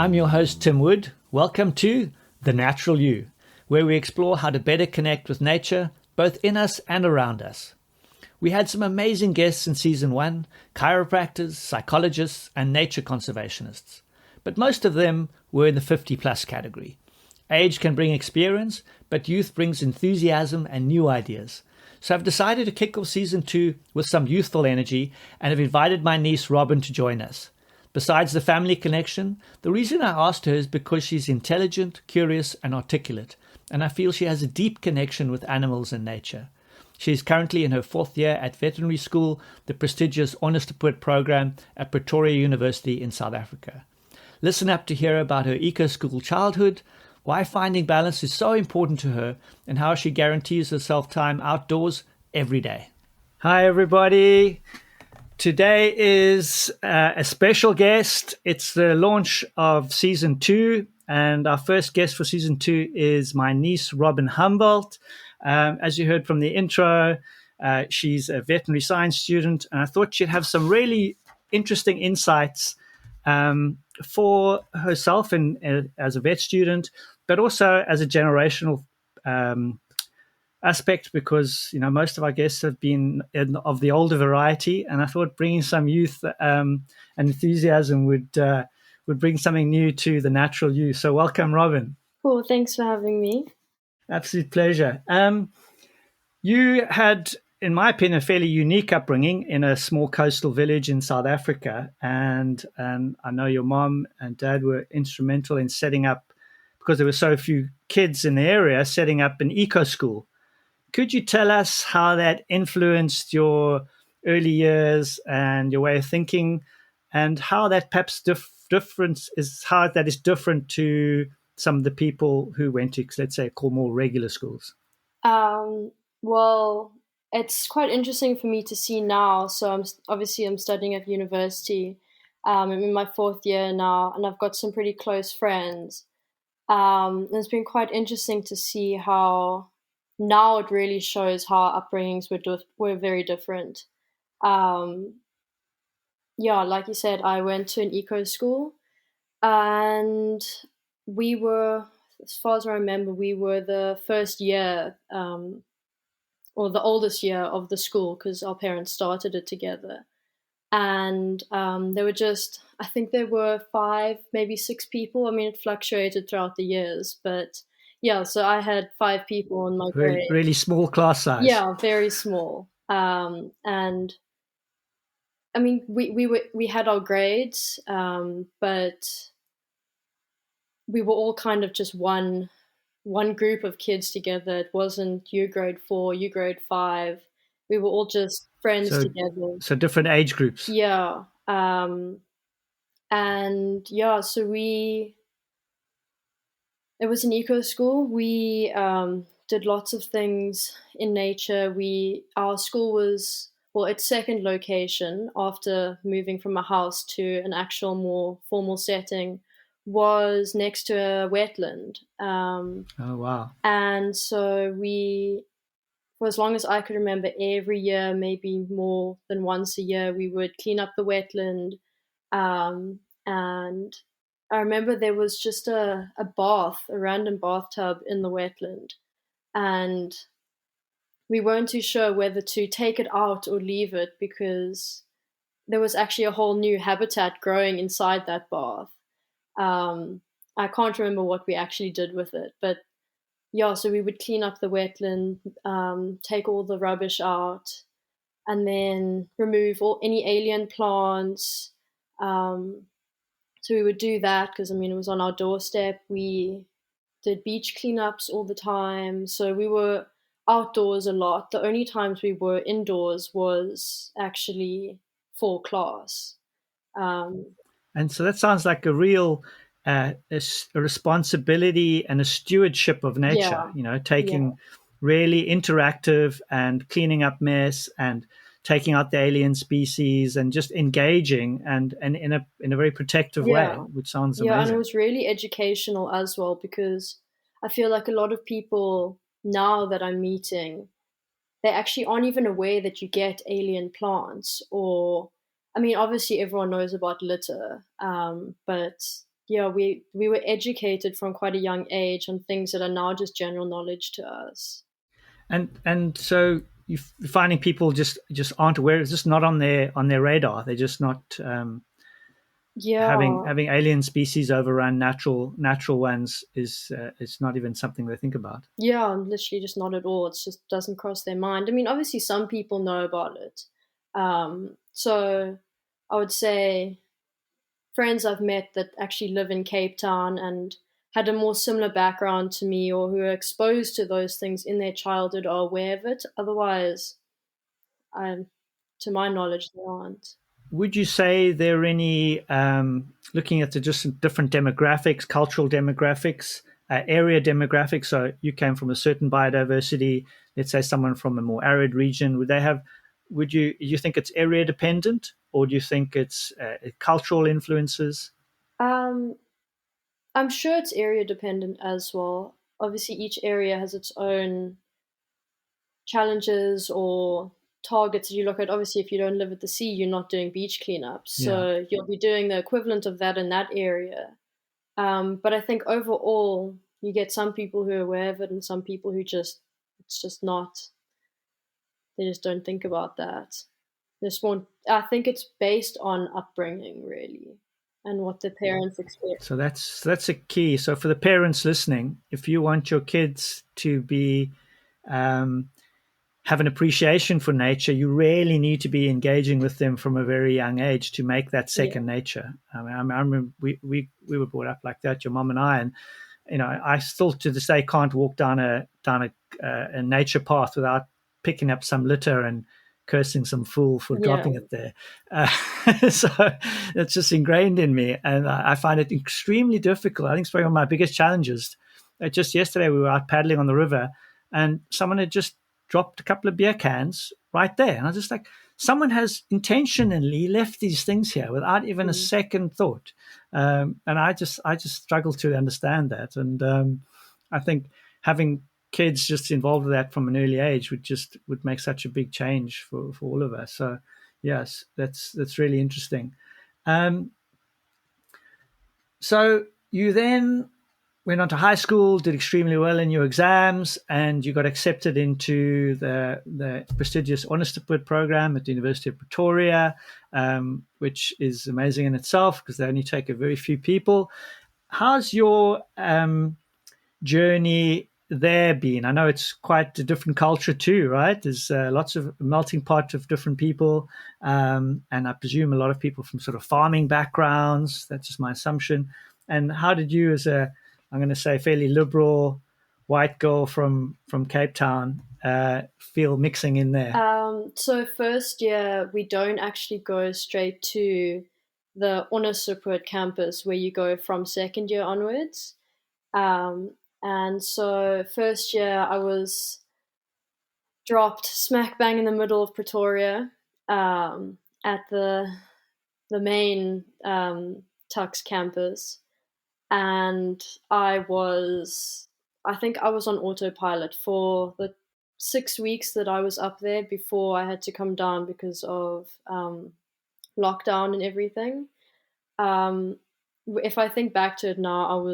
I'm your host, Tim Wood. Welcome to The Natural You, where we explore how to better connect with nature, both in us and around us. We had some amazing guests in season 1, chiropractors, psychologists, and nature conservationists. But most of them were in the 50 plus category. Age can bring experience, but youth brings enthusiasm and new ideas. So I've decided to kick off season 2 with some youthful energy and have invited my niece Robyn to join us. Besides the family connection, the reason I asked her is because she's intelligent, curious, and articulate, and I feel she has a deep connection with animals and nature. She is currently in her 4th year at Veterinary School, the prestigious Honest to Put program at Pretoria University in South Africa. Listen up to hear about her eco-school childhood, why finding balance is so important to her, and how she guarantees herself time outdoors every day. Hi, everybody. Today is a special guest. It's the launch of season 2, and our first guest for season 2 is my niece, Robyn Helmbold. As you heard from the intro, she's a veterinary science student, and I thought she'd have some really interesting insights for herself and as a vet student, but also as a generational aspect, because most of our guests have been of the older variety, and I thought bringing some youth and enthusiasm would bring something new to the natural you. So welcome, Robyn. Cool, thanks for having me. Absolute pleasure. You had, in my opinion, a fairly unique upbringing in a small coastal village in South Africa, and I know your mom and dad were instrumental in setting up, because there were so few kids in the area, setting up an eco school. Could you tell us how that influenced your early years and your way of thinking, and how that perhaps different to some of the people who went to, let's say, call more regular schools? Well, it's quite interesting for me to see now. So I'm studying at university. I'm in my 4th year now, and I've got some pretty close friends. And it's been quite interesting to see how now it really shows how our upbringings were very different. Like you said, I went to an eco school, and we were, as far as I remember, we were the first year, or the oldest year of the school, because our parents started it together. And there were I think there were 5, maybe 6 people. I mean, it fluctuated throughout the years, but yeah, so I had 5 people in my grade. Really small class size. Yeah, very small. And I mean, we had our grades, but we were all kind of just one group of kids together. It wasn't you grade 4, you grade 5. We were all just friends together. So different age groups. Yeah. So it was an eco school. We did lots of things in nature. Our school was, its second location after moving from a house to an actual more formal setting was next to a wetland. Oh, wow. And so for as long as I could remember, every year, maybe more than once a year, we would clean up the wetland. And I remember there was just a random bathtub in the wetland. And we weren't too sure whether to take it out or leave it, because there was actually a whole new habitat growing inside that bath. I can't remember what we actually did with it, but yeah, so we would clean up the wetland, take all the rubbish out, and then remove any alien plants. So we would do that because, it was on our doorstep. We did beach cleanups all the time. So we were outdoors a lot. The only times we were indoors was actually for class. And so that sounds like a real a responsibility and a stewardship of nature, taking really interactive and cleaning up mess and taking out the alien species and just engaging and in a very protective way, which sounds amazing. Yeah, and it was really educational as well, because I feel like a lot of people now that I'm meeting, they actually aren't even aware that you get alien plants. Or, obviously everyone knows about litter, but yeah, we were educated from quite a young age on things that are now just general knowledge to us. And so you're finding people just aren't aware. It's just not on their radar. They're just not Yeah, having alien species overrun natural ones is it's not even something they think about. yeah, literally just not at all. It just doesn't cross their mind. I mean, obviously some people know about it. So I would say friends I've met that actually live in Cape Town and had a more similar background to me or who are exposed to those things in their childhood are aware of it. Otherwise, I, to my knowledge, they aren't. Would you say there are any looking at the just different demographics, cultural demographics, area demographics? So you came from a certain biodiversity. Let's say someone from a more arid region. Would they have? Would you think it's area dependent, or do you think it's cultural influences? Um, I'm sure it's area dependent as well. Obviously, each area has its own challenges or targets that you look at. Obviously, if you don't live at the sea, you're not doing beach cleanups. Yeah. So you'll be doing the equivalent of that in that area. But I think overall, you get some people who are aware of it and some people who just, it's just not, they just don't think about that. They just want, I think it's based on upbringing, really, and what the parents expect. So that's a key. So for the parents listening, if you want your kids to be um, have an appreciation for nature, you really need to be engaging with them from a very young age to make that Yeah, second nature. I remember we were brought up like that, your mom and I, and I still to this day can't walk down a nature path without picking up some litter and cursing some fool for yeah, dropping it there. So it's just ingrained in me, and I find it extremely difficult. I think it's probably one of my biggest challenges. Just yesterday, we were out paddling on the river, and someone had just dropped a couple of beer cans right there, and I was just like, someone has intentionally left these things here without even a mm, second thought. And I just struggle to understand that. And I think having kids just involved with that from an early age would make such a big change for all of us. So yes, that's really interesting. Um, so you then went on to high school, did extremely well in your exams, and you got accepted into the prestigious Onderstepoort program at the University of Pretoria, which is amazing in itself because they only take a very few people. How's your journey there been? I know it's quite a different culture too, right? There's lots of melting pot of different people, and I presume a lot of people from sort of farming backgrounds. That's just my assumption. And how did you, as a, I'm going to say, fairly liberal white girl from Cape Town, feel mixing in there? So first year we don't actually go straight to the Onderstepoort campus where you go from second year onwards. Um, and so first year I was dropped smack bang in the middle of Pretoria, at the main Tux campus, and I think I was on autopilot for the 6 weeks that I was up there before I had to come down because of lockdown and everything. Um, if I think back to it now,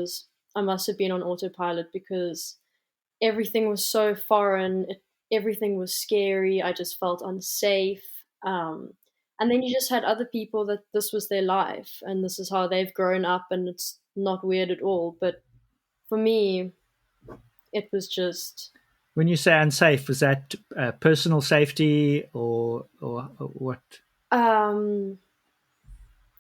I must have been on autopilot because everything was so foreign. Everything was scary. I just felt unsafe. And then you just had other people that this was their life and this is how they've grown up, and it's not weird at all. But for me, it was just When you say unsafe, was that personal safety or what? um,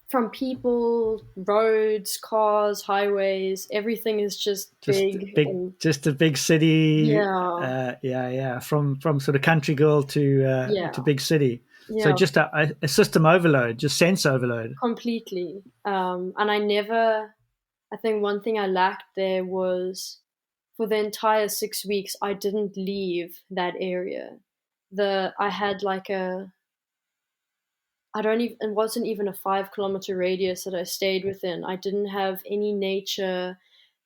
from people, roads, cars, highways. Everything is just big and Just a big city. yeah, Yeah. From sort of country girl to yeah, big city. So yeah. just a system overload, just sense overload. Completely. And I think one thing I lacked there was for the entire 6 weeks, I didn't leave that area. I had like I don't even, it wasn't even a 5 kilometer radius that I stayed within. I didn't have any nature.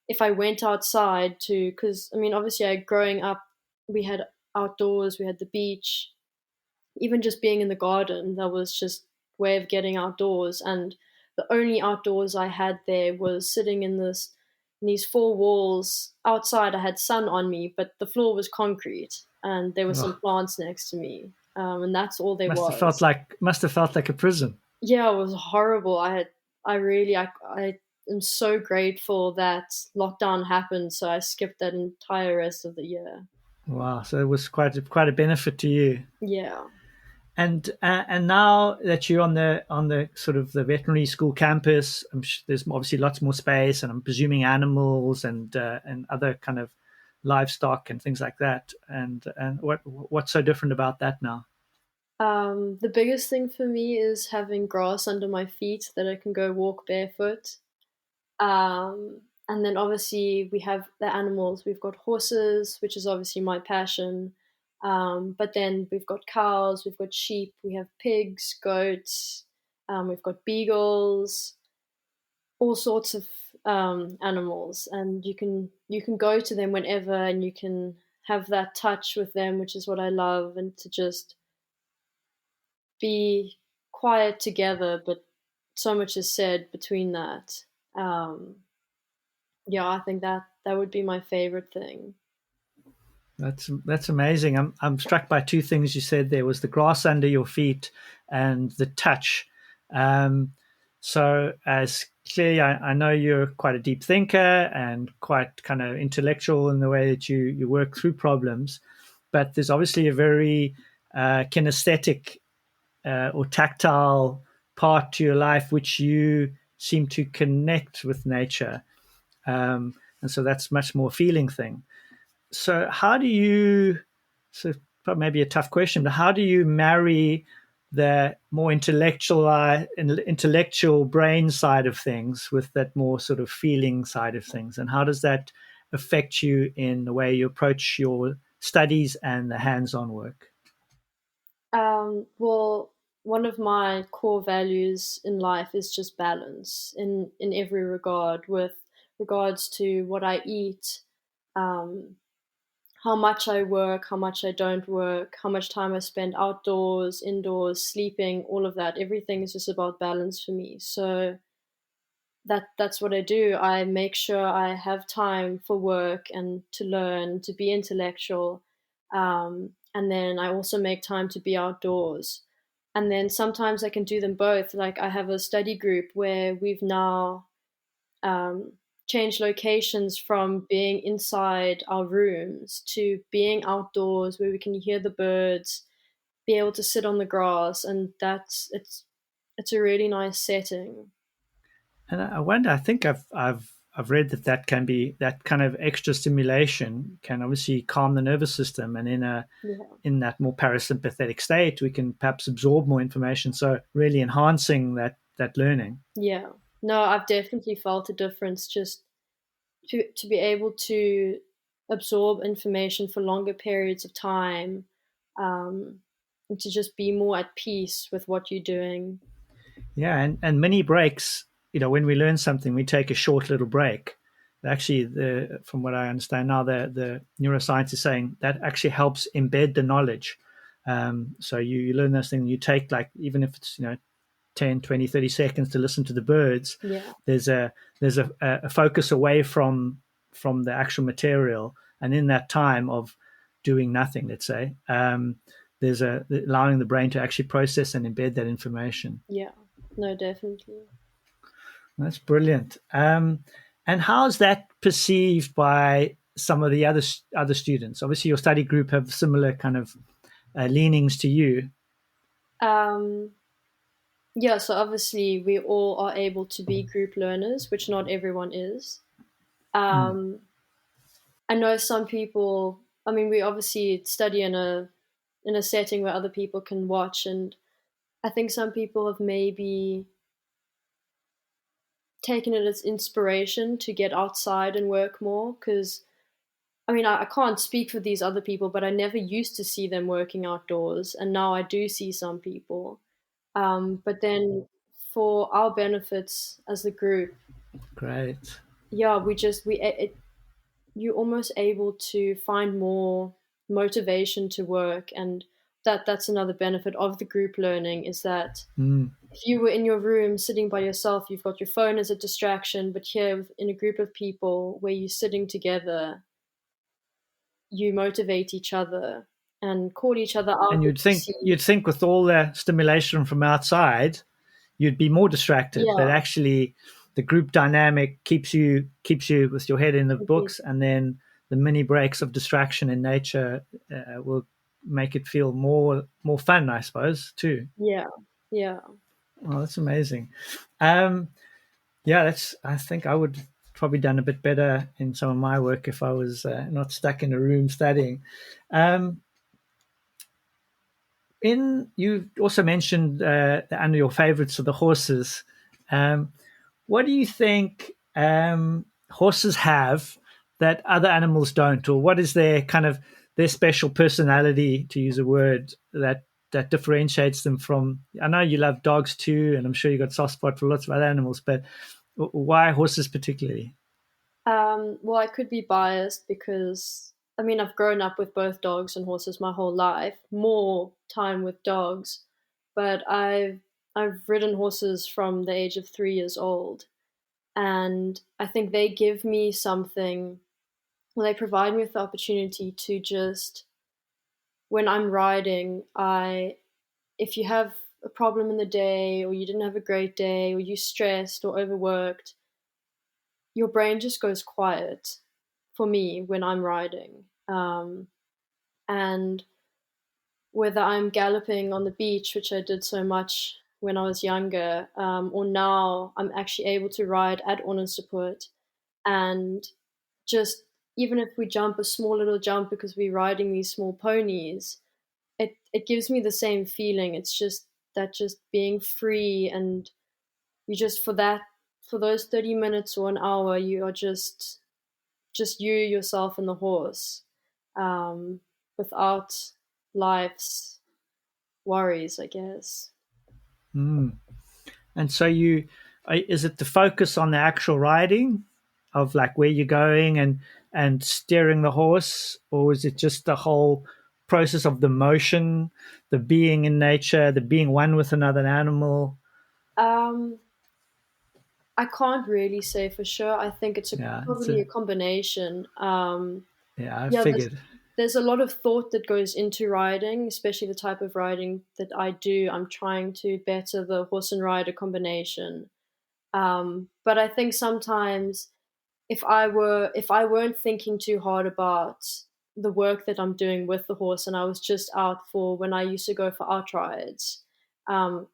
If I went outside to, because I mean, obviously, growing up, we had outdoors, we had the beach, even just being in the garden, that was just way of getting outdoors. And the only outdoors I had there was sitting in these four walls. Outside, I had sun on me, but the floor was concrete, and there were some Oh, plants next to me, and that's all there must have felt was. like a prison. Yeah, it was horrible. I really, I am so grateful that lockdown happened, so I skipped that entire rest of the year. Wow, so it was quite a benefit to you. Yeah. And now that you're on the sort of the veterinary school campus, there's obviously lots more space, and I'm presuming animals and other kind of livestock and things like that. And what's so different about that now? The biggest thing for me is having grass under my feet that I can go walk barefoot. And then obviously we have the animals. We've got horses, which is obviously my passion. But then we've got cows, we've got sheep, we have pigs, goats, we've got beagles, all sorts of animals, and you can go to them whenever, and you can have that touch with them, which is what I love, and to just be quiet together, but so much is said between that. Um, yeah, I think that would be my favorite thing. That's amazing. I'm struck by two things you said. There was the grass under your feet and the touch. Um, so as clearly, I know you're quite a deep thinker and quite kind of intellectual in the way that you work through problems, but there's obviously a very kinesthetic or tactile part to your life which you seem to connect with nature, and so that's much more feeling thing. So how do you, so maybe a tough question, but how do you marry the more intellectual brain side of things with that more sort of feeling side of things, and how does that affect you in the way you approach your studies and the hands-on work? Well, one of my core values in life is just balance in every regard, with regards to what I eat, um, how much I work, how much I don't work, how much time I spend outdoors, indoors, sleeping, all of that. Everything is just about balance for me. So that's what I do. I make sure I have time for work and to learn, to be intellectual. And then I also make time to be outdoors. And then sometimes I can do them both. Like I have a study group where we've now um, changed locations from being inside our rooms to being outdoors where we can hear the birds, be able to sit on the grass, and it's a really nice setting. And I wonder, I think I've read that that can be that kind of extra stimulation can obviously calm the nervous system, and Yeah. in that more parasympathetic state, we can perhaps absorb more information. So really enhancing that learning. Yeah. No, I've definitely felt a difference just to be able to absorb information for longer periods of time, um, and to just be more at peace with what you're doing. Yeah, and mini breaks. When we learn something, we take a short little break. Actually, from what I understand now, the neuroscience is saying that actually helps embed the knowledge. So you learn those things. You take, like, even if it's 10, 20, 30 seconds to listen to the birds, Yeah. there's a focus away from the actual material, and in that time of doing nothing, let's say, there's allowing the brain to actually process and embed that information. Yeah. No, definitely. That's brilliant. And how's that perceived by some of the other students? Obviously, your study group have similar kind of leanings to you. Um, yeah, so obviously we all are able to be group learners, which not everyone is. Mm, Um, I know some people, I mean, we obviously study in a setting where other people can watch, and I think some people have maybe taken it as inspiration to get outside and work more, because I mean, I can't speak for these other people, but I never used to see them working outdoors, and now I do see some people. But then for our benefits as a group, great. yeah, we just we it, you're almost able to find more motivation to work, and that's another benefit of the group learning, is that Mm. if you were in your room sitting by yourself, you've got your phone as a distraction, but here in a group of people where you're sitting together, you motivate each other and call each other out And if you see. you'd think with all the stimulation from outside, you'd be more distracted. But Yeah, actually, the group dynamic keeps you with your head in the indeed. books, and then the mini breaks of distraction in nature will make it feel more fun, I suppose, too. Yeah, yeah. Oh, that's amazing. Um, yeah, that's. I think I would probably done a bit better in some of my work if I was not stuck in a room studying. Um, in you also mentioned under your favorites are the horses. Um, what do you think horses have that other animals don't, or what is their kind of their special personality, to use a word that differentiates them from? I know you love dogs too, and I'm sure you got a soft spot for lots of other animals, but why horses particularly? Well, I could be biased because I mean I've grown up with both dogs and horses my whole life, more time with dogs, but I've ridden horses from the age of 3 years old, and I think they give me something. Well, they provide me with the opportunity to just when I'm riding, I if you have a problem in the day or you didn't have a great day or you're stressed or overworked, your brain just goes quiet for me when I'm riding. And whether I'm galloping on the beach, which I did so much when I was younger, or now I'm actually able to ride at Onderstepoort, and just even if we jump a small little jump because we're riding these small ponies, it gives me the same feeling. It's just that just being free, and you just for those 30 minutes or an hour you are just you, yourself, and the horse, um, without life's worries, I guess. Mm. And so is it the focus on the actual riding of like where you're going and steering the horse, or is it just the whole process of the motion, the being in nature, the being one with another animal? Um, I can't really say for sure. I think it's Yeah, probably a combination. yeah, I Yeah, figured. there's a lot of thought that goes into riding, especially the type of riding that I do. I'm trying to better the horse and rider combination. But I think sometimes if I weren't thinking too hard about the work that I'm doing with the horse and I was just out for when I used to go for out rides, um,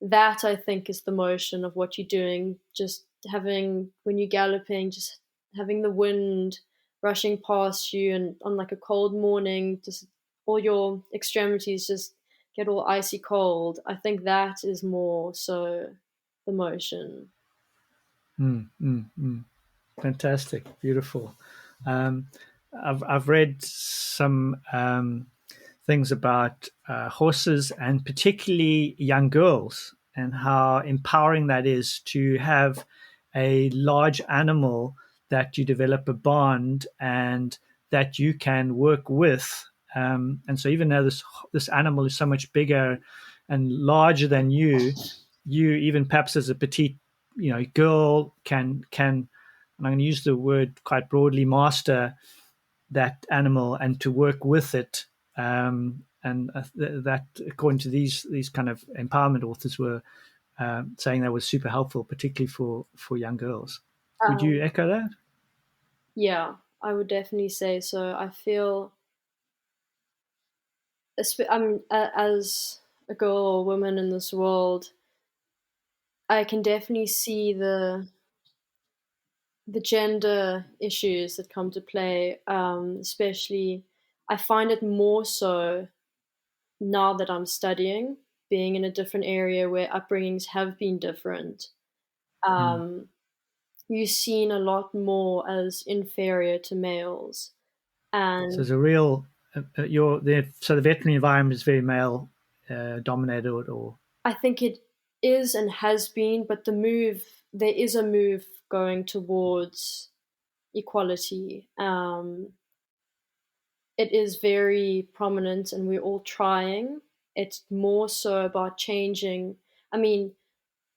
that I think is the motion of what you're doing. Just having when you're galloping, just having the wind rushing past you, and on like a cold morning, just all your extremities just get all icy cold. I think that is more so the motion. Mm, mm, mm. Fantastic, beautiful. Um, I've read some things about horses and particularly young girls and how empowering that is to have a large animal that you develop a bond and that you can work with. And so even though this animal is so much bigger and larger than you even perhaps as a petite girl can, and I'm going to use the word quite broadly, master that animal and to work with it. And that, according to these kind of empowerment authors, were saying that was super helpful, particularly for young girls. Would you Um, echo that? yeah, I would definitely say so. I feel as a girl or woman in this world, I can definitely see the gender issues that come to play. Especially, I find it more so now that I'm studying, being in a different area where upbringings have been different. Mm. Um, you're seen a lot more as inferior to males, So and there's a real so the veterinary environment is very male dominated, or I think it is and has been, but there is a move going towards equality. it is very prominent, and we're all trying. It's more so about changing. I mean,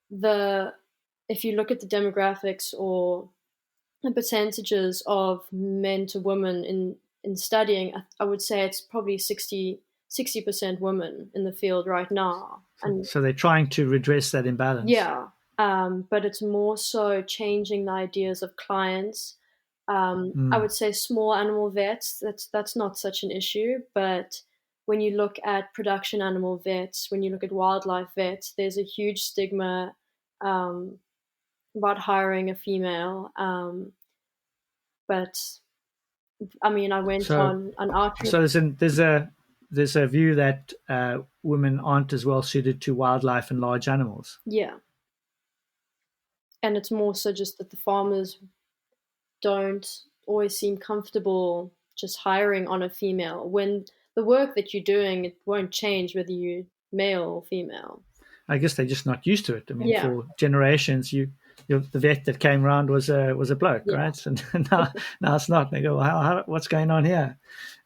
the if you look at the demographics or the percentages of men to women in studying, I would say it's probably 60% women in the field right now. And So they're trying to redress that imbalance. yeah, but it's more so changing the ideas of clients. I would say small animal vets, that's not such an issue, but when you look at production animal vets, when you look at wildlife vets, there's a huge stigma um, about hiring a female. But I mean, I went So on an outreach. so there's a view that women aren't as well suited to wildlife and large animals. Yeah, and it's more so just that the farmers don't always seem comfortable just hiring on a female when the work that you're doing, it won't change whether you're male or female. I guess they're just not used to it. I mean, Yeah, for generations, the vet that came around was a bloke, yeah. right? And now it's not. They go, well, what's going on here?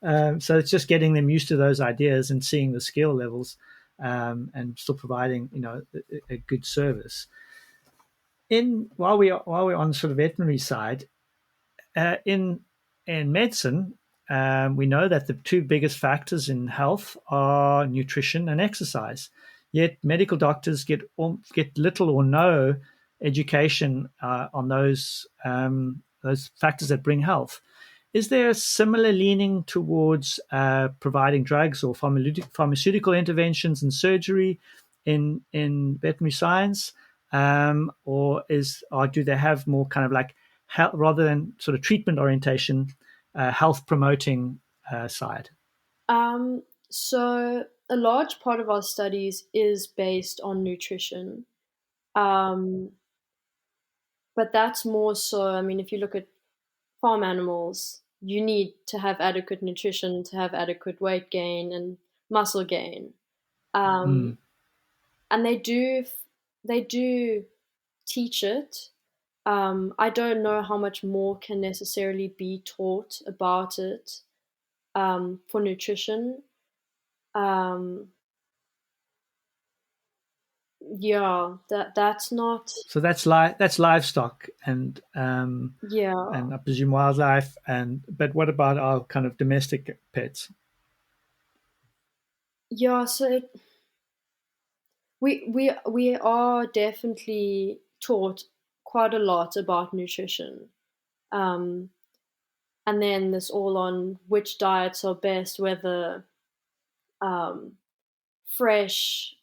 So it's just getting them used to those ideas and seeing the skill levels, and still providing a good service. While we're on sort of veterinary side, in medicine, we know that the two biggest factors in health are nutrition and exercise. Yet medical doctors get little or no education on those factors that bring health. Is there a similar leaning towards providing drugs or pharmaceutical interventions and surgery in veterinary science, or do they have more kind of like health, rather than sort of treatment orientation, health promoting side? So a large part of our studies is based on nutrition. Um, but that's more so, I mean, if you look at farm animals, you need to have adequate nutrition to have adequate weight gain and muscle gain. Um, and they do teach it. I don't know how much more can necessarily be taught about it for nutrition. Um, yeah, that's not. So that's livestock Yeah, and I presume wildlife, but what about our kind of domestic pets? yeah. So we are definitely taught quite a lot about nutrition. Um, and then this all on which diets are best, whether um, fresh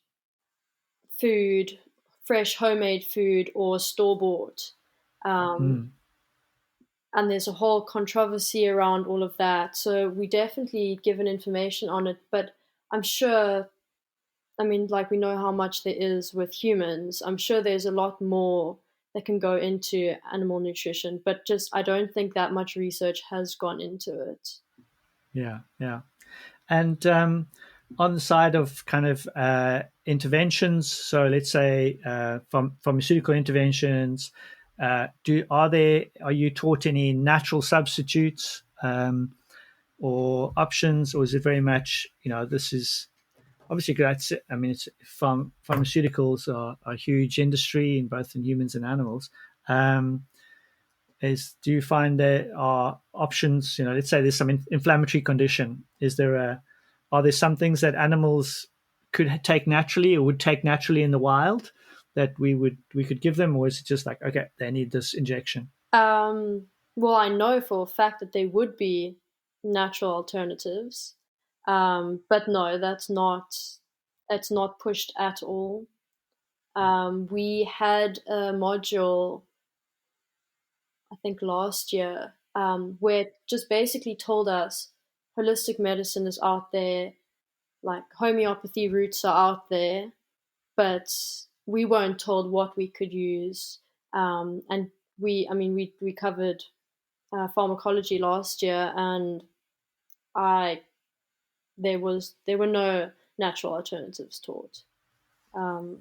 food, fresh homemade food, or store bought. Um, and there's a whole controversy around all of that. So we definitely given information on it, but I'm sure. I mean, like we know how much there is with humans. I'm sure there's a lot more that can go into animal nutrition, but just I don't think that much research has gone into it. Yeah, yeah. And on the side of kind of interventions, so let's say from pharmaceutical interventions, are you taught any natural substitutes or options, or is it very much this is obviously that's I mean it's pharmaceuticals are a huge industry in both in humans and animals. Do you find there are options? Let's say there's some inflammatory condition. Are there some things that animals could take naturally or would take naturally in the wild that we could give them, or is it just like, okay, they need this injection? Um, well, I know for a fact that there would be natural alternatives, but no, that's not. It's not pushed at all. We had a module, I think last year, where it just basically told us holistic medicine is out there, like homeopathy roots are out there, but we weren't told what we could use. And I mean, we covered pharmacology last year, and I there were no natural alternatives taught.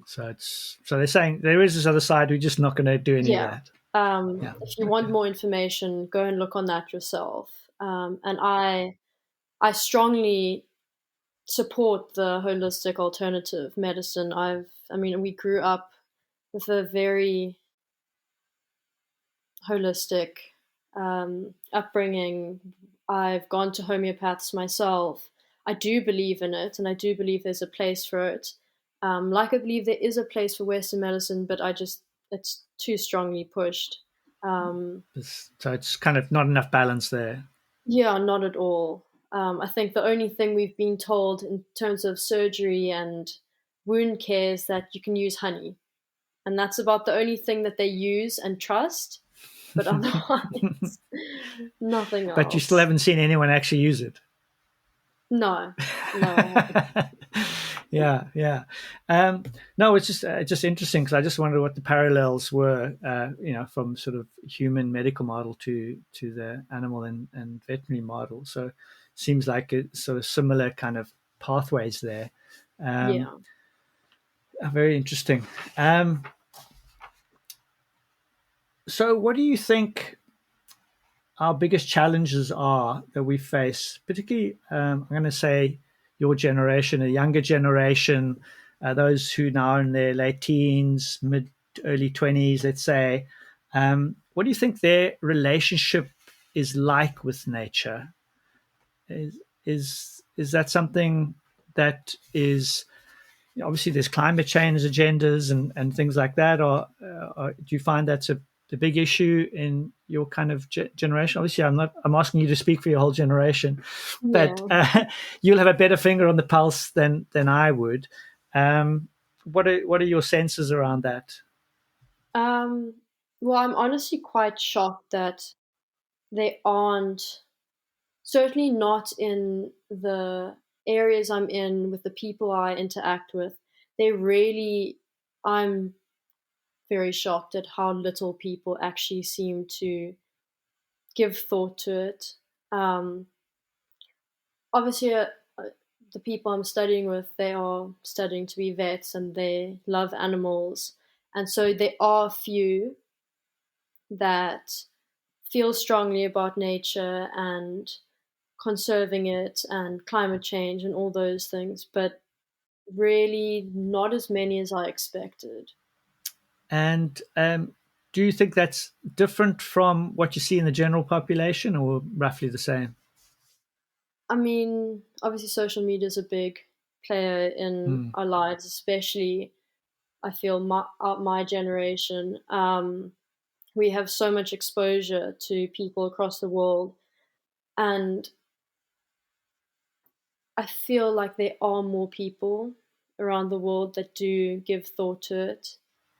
So they're saying there is this other side. We're just not going to do any of Yeah. that. Yeah. If you want more information, go and look on that yourself. And I strongly support the holistic alternative medicine. I mean, we grew up with a very holistic upbringing. I've gone to homeopaths myself. I do believe in it, and I do believe there's a place for it. Like I believe there is a place for Western medicine, but it's too strongly pushed. Um, So it's kind of not enough balance there. yeah, not at all. I think the only thing we've been told in terms of surgery and wound care is that you can use honey, and that's about the only thing that they use and trust. But otherwise, nothing But you still else. haven't seen anyone actually use it. No, no, I haven't. Yeah, yeah. No, it's just interesting because I just wondered what the parallels were, from sort of human medical model to the animal and veterinary model. So seems like it's sort of similar kind of pathways there. Yeah. Very interesting. Um, so what do you think our biggest challenges are that we face, particularly, I'm going to say your generation, a younger generation, those who now are in their late teens, mid early 20s, let's say. What do you think their relationship is like with nature? Is that something that is obviously there's climate change agendas and things like that, or do you find that's a big issue in your kind of generation? Obviously, I'm asking you to speak for your whole generation, but Yeah. you'll have a better finger on the pulse than I would. What are your senses around that? Um, well, I'm honestly quite shocked that they aren't, certainly not in the areas I'm in with the people I interact with. They really, I'm very shocked at how little people actually seem to give thought to it. Um, Obviously, the people I'm studying with, they are studying to be vets and they love animals. And so there are few that feel strongly about nature and conserving it and climate change and all those things, but really not as many as I expected. And do you think that's different from what you see in the general population, or roughly the same? I mean, obviously, social media is a big player in Mm. our lives, especially I feel my generation. We have so much exposure to people across the world, and I feel like there are more people around the world that do give thought to it.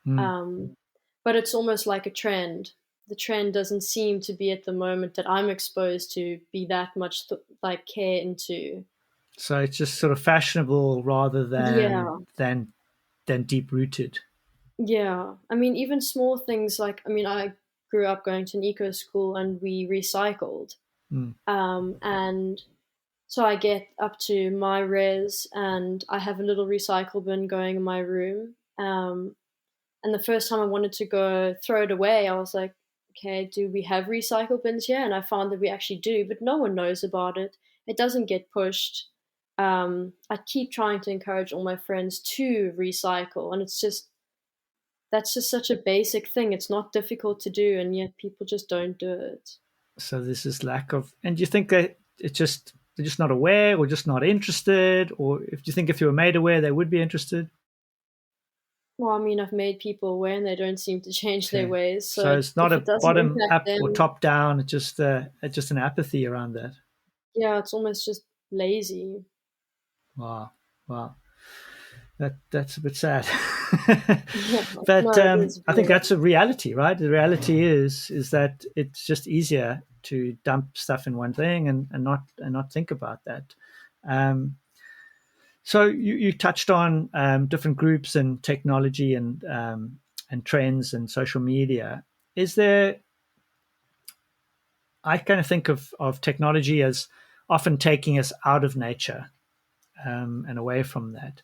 Mm. Um, but it's almost like a trend. The trend doesn't seem to be at the moment that I'm exposed to be that much like care into. So it's just sort of fashionable rather Yeah, than deep rooted. yeah. I mean, even small things like, I mean, I grew up going to an eco school and we recycled. Mm. And so I get up to my res and I have a little recycle bin going in my room. And the first time I wanted to go throw it away, I was like, okay, do we have recycle bins here? And I found that we actually do, but no one knows about it. It doesn't get pushed. I keep trying to encourage all my friends to recycle, and it's just that's just such a basic thing. It's not difficult to do, and yet people just don't do it. So this is lack of, and do you think that they're just not aware, or just not interested, or if you think if you were made aware, they would be interested? Well, I mean, I've made people aware, and they don't seem to change their Okay, ways. so So it's not if a it doesn't bottom impact up or them, top down. It's just an apathy around that. yeah, it's almost just lazy. Wow, wow. That's a bit sad. Yeah, But no, it is I think very. that's a reality, right? The reality is that it's just easier to dump stuff in one thing and not think about that. Um, so you touched on different groups and technology and trends and social media. Is there? I kind of think of technology as often taking us out of nature and away from that.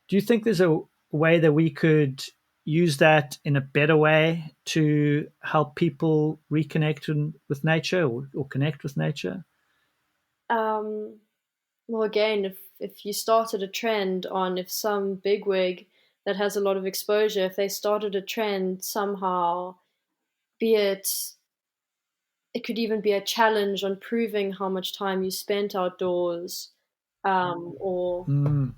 Do you think there's a way that we could use that in a better way to help people reconnect with nature or connect with nature? Well, again, if you started a trend on, if some bigwig that has a lot of exposure, if they started a trend somehow, be it could even be a challenge on proving how much time you spent outdoors, or Mm.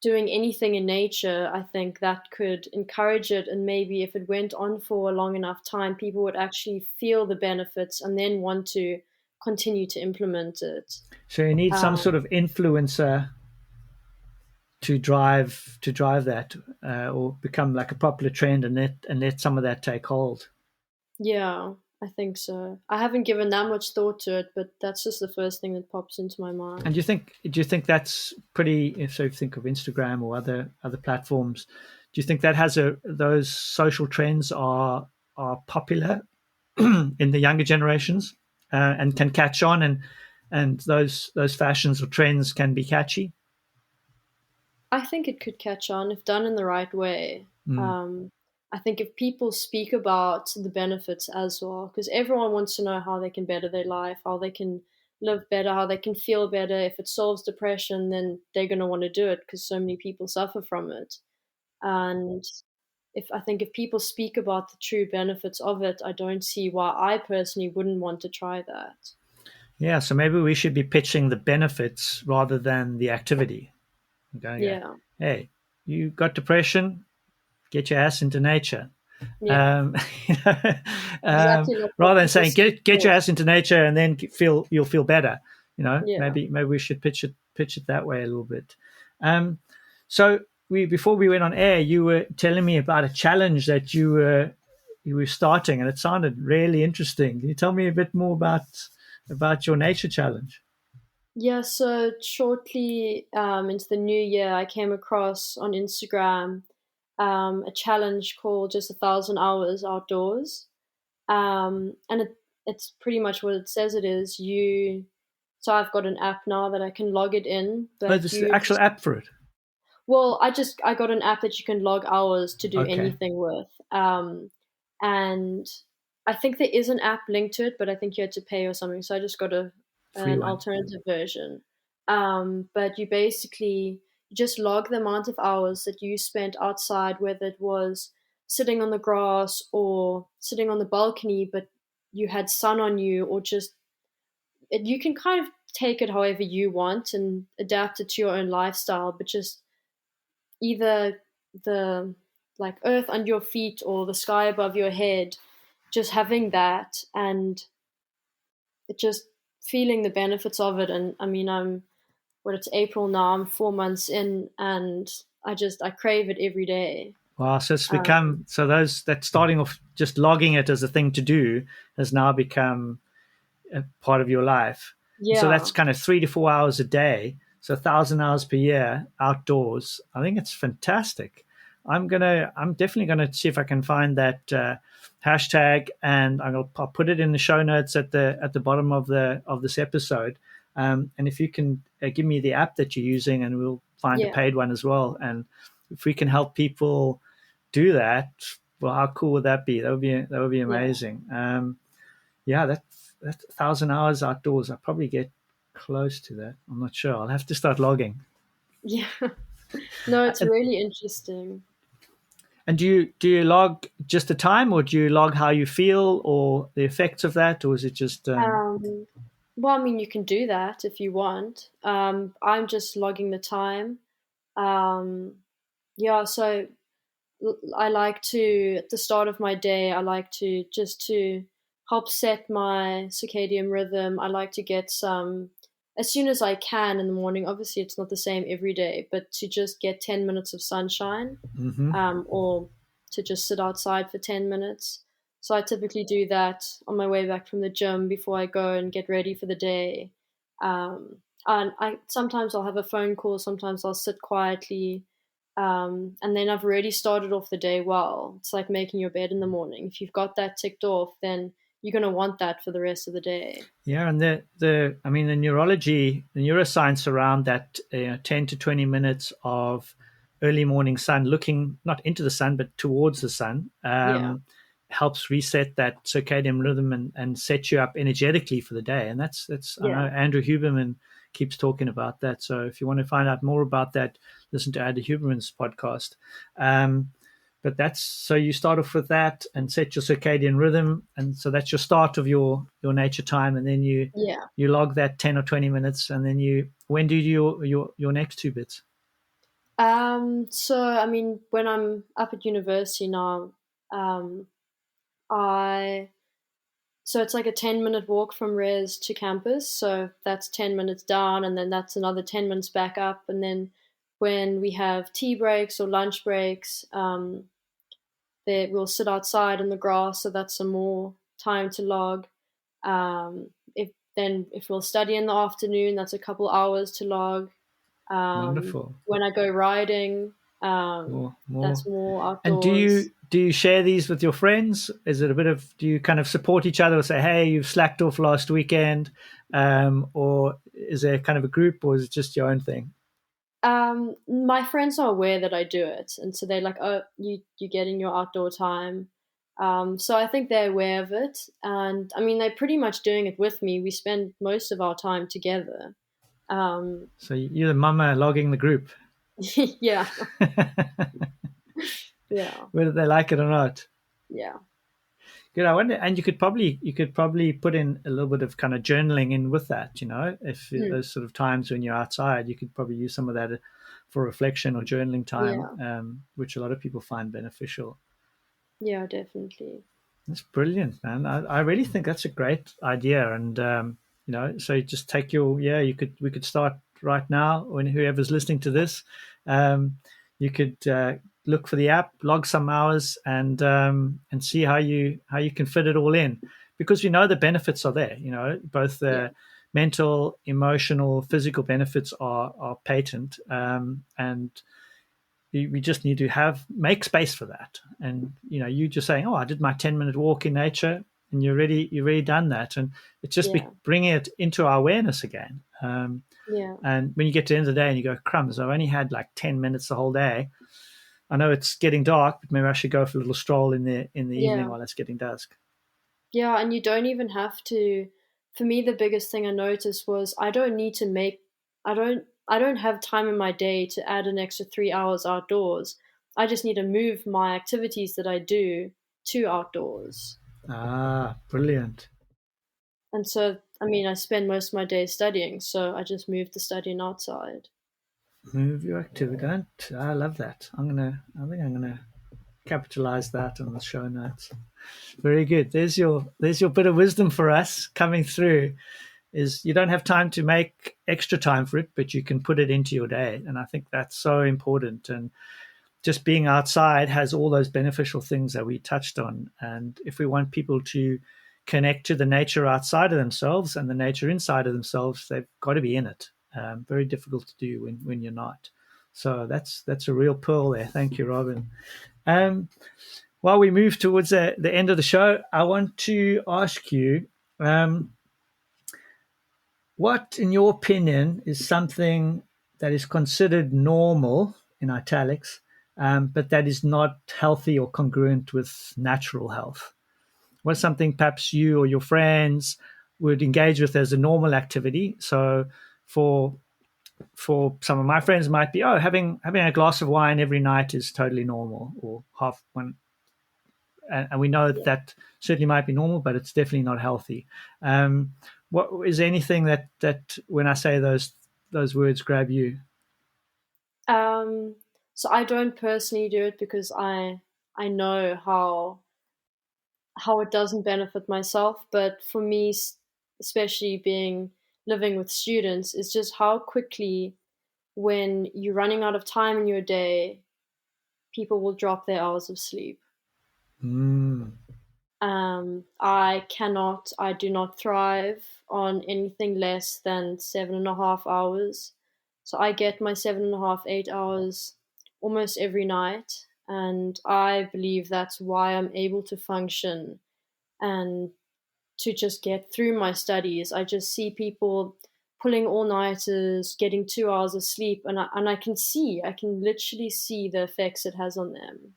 doing anything in nature, I think that could encourage it. And maybe if it went on for a long enough time, people would actually feel the benefits and then want to continue to implement it. So you need some Um, sort of influencer to drive that, or become like a popular trend, and let some of that take hold. yeah, I think so. I haven't given that much thought to it, but that's just the first thing that pops into my And mind. do you think that's pretty? If you think of Instagram or other platforms, do you think that has those social trends are popular in the younger generations, and can catch on, and those fashions or trends can be catchy? I think it could catch on if done in the right way. Mm. Um, I think if people speak about the benefits as well, because everyone wants to know how they can better their life, how they can live better, how they can feel better. If it solves depression, then they're going to want to do it because so many people suffer from it. And if people speak about the true benefits of it, I don't see why I personally wouldn't want to try that. Yeah, so maybe we should be pitching the benefits rather than the activity. We're going to go, Yeah, hey, you got depression, get your ass into nature. yeah, Um, you know, exactly like what rather than people saying say get your before. ass into nature and then you'll feel better. Yeah. Maybe we should pitch it that way a little bit. Um, so before we went on air, you were telling me about a challenge that you were starting, and it sounded really interesting. Can you tell me a bit more about your nature challenge? Yeah, so shortly into the new year, I came across on Instagram a challenge called just 1,000 hours outdoors, and it's pretty much what it says it is. So I've got an app now that I can log it in, Oh, but this is the actual just app for it. well, I got an app that you can log hours to do Okay, anything with, and I think there is an app linked to it, but I think you had to pay or something. So I just got free an one. alternative version. But you just log the amount of hours that you spent outside, whether it was sitting on the grass or sitting on the balcony, but you had sun on you, or just you can kind of take it however you want and adapt it to your own lifestyle, but just either the like earth under your feet or the sky above your head, just having that and just feeling the benefits of it. And I mean, it's April now, I'm 4 months in, and I crave it every day. Wow, so it's um, become so those that starting off just logging it as a thing to do has now become a part of your life. And so yeah, that's kind of 3 to 4 hours a day. So 1,000 hours per year outdoors. I think it's fantastic. I'm definitely gonna see if I can find that hashtag, and I'll put it in the show notes at the bottom of this episode. And if you can give me the app that you're using, and we'll find a yeah, paid one as well. And if we can help people do that, well, how cool would that be? That would be yeah, amazing. Yeah, that's 1,000 hours outdoors. I probably get close to that. I'm not sure. I'll have to start logging. yeah. No, it's And, really interesting. and do you log just the time, or do you log how you feel, or the effects of that, or is it just um well, I mean, you can do that if you want. I'm just logging the time. um yeah, so I like to, at the start of my day, I like to just to help set my circadian rhythm. I like to get some as soon as I can in the morning. Obviously, it's not the same every day, but to just get 10 minutes of sunshine, hmm or to just sit outside for 10 minutes. So I typically do that on my way back from the gym before I go and get ready for the day. And I sometimes I'll have a phone call, sometimes I'll sit quietly, and then I've already started off the day well. It's like making your bed in the morning. If you've got that ticked off, then you're going to want that for the rest of the day. Yeah, and the I mean the neuroscience around that 10 to 20 minutes of early morning sun, looking not into the sun but towards the sun, Yeah. helps reset that circadian rhythm and set you up energetically for the day. And that's I know Yeah. Andrew Huberman keeps talking about that. So if you want to find out more about that, listen to Ada Huberman's podcast. But that's, so you start off with that and set your circadian rhythm, and so that's your start of your nature time, and then you Yeah. log that 10 or 20 minutes, and then when do you your next two bits? So I mean, when I'm up at university now, I so it's like a 10-minute walk from res to campus. So that's 10 minutes down, and then that's another 10 minutes back up. And then when we have tea breaks or lunch breaks, we'll sit outside in the grass. So that's some more time to log. If we'll study in the afternoon, that's a couple hours to log. Wonderful. When I go riding, More. that's more And outdoors. do you share these with your friends? Is it a bit of, do you kind of support each other or say, hey, you've slacked off last weekend? Or is there kind of a group, or is it just your own thing? My friends are aware that I do it, and so they're like, "Oh, you're getting your outdoor time." So I think they're aware of it, and I mean they're pretty much doing it with me. We spend most of our time together. Um, So you're the mama logging the group, yeah, yeah, whether they like it or not. yeah, Good. I wonder, and you could probably put in a little bit of kind of journaling in with that. If mm, those sort of times when you're outside, you could probably use some of that for reflection or journaling time, yeah, which a lot of people find beneficial. yeah, definitely. That's brilliant, man. I really think that's a great idea. And so you just take we could start right now. When whoever's listening to this, you could look for the app, log some hours, and see how you can fit it all in, because we know the benefits are there. Both Yeah, the mental, emotional, physical benefits are patent, and we just need to make space for that. And you just saying, oh, I did my 10-minute walk in nature, and you've already done that, and it's just yeah, bringing it into our awareness again. yeah, And when you get to the end of the day and you go, crumbs, I've only had like 10 minutes the whole day. I know it's getting dark, but maybe I should go for a little stroll in the evening yeah, while it's getting dusk. yeah. And you don't even have to. For me, the biggest thing I noticed was I don't need to make. I don't have time in my day to add an extra 3 hours outdoors. I just need to move my activities that I do to outdoors. Ah, brilliant. And so, I mean, I spend most of my day studying, so I just move the studying outside. Move your activity. I love that. I think I'm gonna capitalize that on the show notes. Very good. There's your bit of wisdom for us coming through. Is you don't have time to make extra time for it, but you can put it into your day, and I think that's so important. And just being outside has all those beneficial things that we touched on. And if we want people to connect to the nature outside of themselves and the nature inside of themselves, they've got to be in it. Very difficult to do when you're not. So that's a real pearl there. Thank you, Robyn. Um, while we move towards the end of the show, I want to ask you, what, in your opinion, is something that is considered normal, in italics, but that is not healthy or congruent with natural health? What's something perhaps you or your friends would engage with as a normal activity? So for some of my friends, it might be, oh, having a glass of wine every night is totally normal, or half one. And we know Yeah. that certainly might be normal, but it's definitely not healthy. What is there anything that when I say those words grab you? Um, so I don't personally do it because I know how it doesn't benefit myself, but for me, especially being living with students, is just how quickly when you're running out of time in your day, people will drop their hours of sleep. Mm, I do not thrive on anything less than 7.5 hours. So I get my 7.5, 8 hours almost every night. And I believe that's why I'm able to function and to just get through my studies. I just see people pulling all nighters, getting 2 hours of sleep, and I can literally see the effects it has on them.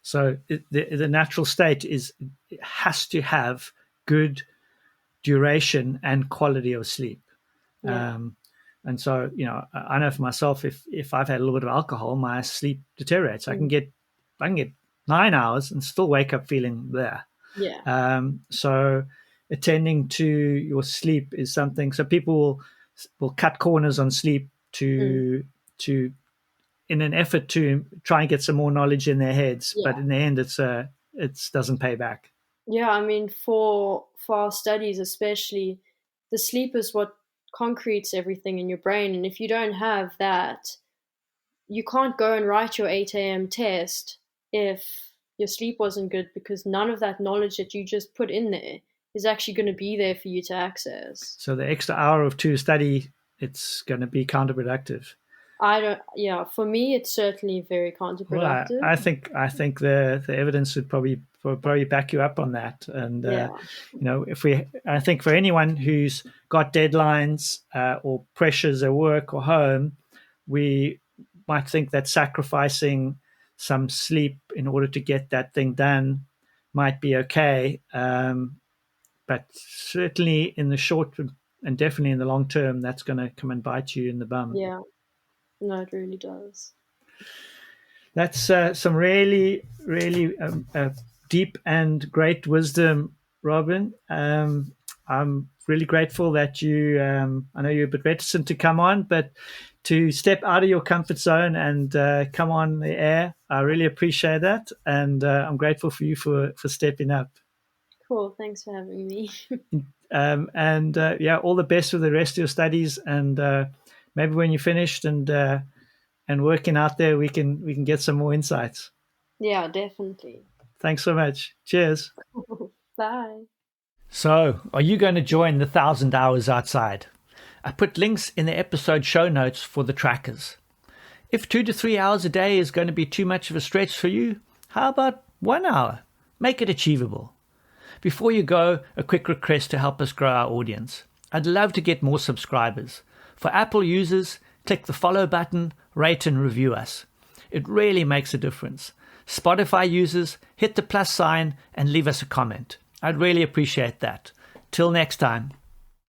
so the natural state is, it has to have good duration and quality of sleep. Yeah, And so, I know for myself, if I've had a little bit of alcohol, my sleep deteriorates. I can get 9 hours and still wake up feeling there. Yeah. So attending to your sleep is something. So people will cut corners on sleep to in an effort to try and get some more knowledge in their heads. Yeah. But in the end, it doesn't pay back. Yeah, I mean, for our studies especially, the sleep is what concretes everything in your brain. And if you don't have that, you can't go and write your 8 a.m. test if your sleep wasn't good, because none of that knowledge that you just put in there is actually going to be there for you to access. So the extra hour of two study, it's going to be counterproductive. For me, it's certainly very counterproductive. Well, I think the evidence would probably back you up on that. And I think for anyone who's got deadlines or pressures at work or home, we might think that sacrificing some sleep in order to get that thing done might be okay. But certainly in the short and definitely in the long term, that's going to come and bite you in the bum. Yeah, no, it really does. That's some really, really deep and great wisdom, Robyn. I'm really grateful that you, I know you're a bit reticent to come on, but to step out of your comfort zone and come on the air, I really appreciate that. And I'm grateful for you for stepping up. Cool. Thanks for having me. All the best with the rest of your studies. And maybe when you're finished and working out there, we can get some more insights. Yeah, definitely. Thanks so much. Cheers. Bye. So, are you going to join the 1,000 hours outside? I put links in the episode show notes for the trackers. If 2 to 3 hours a day is going to be too much of a stretch for you, how about 1 hour? Make it achievable. Before you go, a quick request to help us grow our audience. I'd love to get more subscribers. For Apple users, click the follow button, rate and review us. It really makes a difference. Spotify users, hit the plus sign and leave us a comment. I'd really appreciate that. Till next time.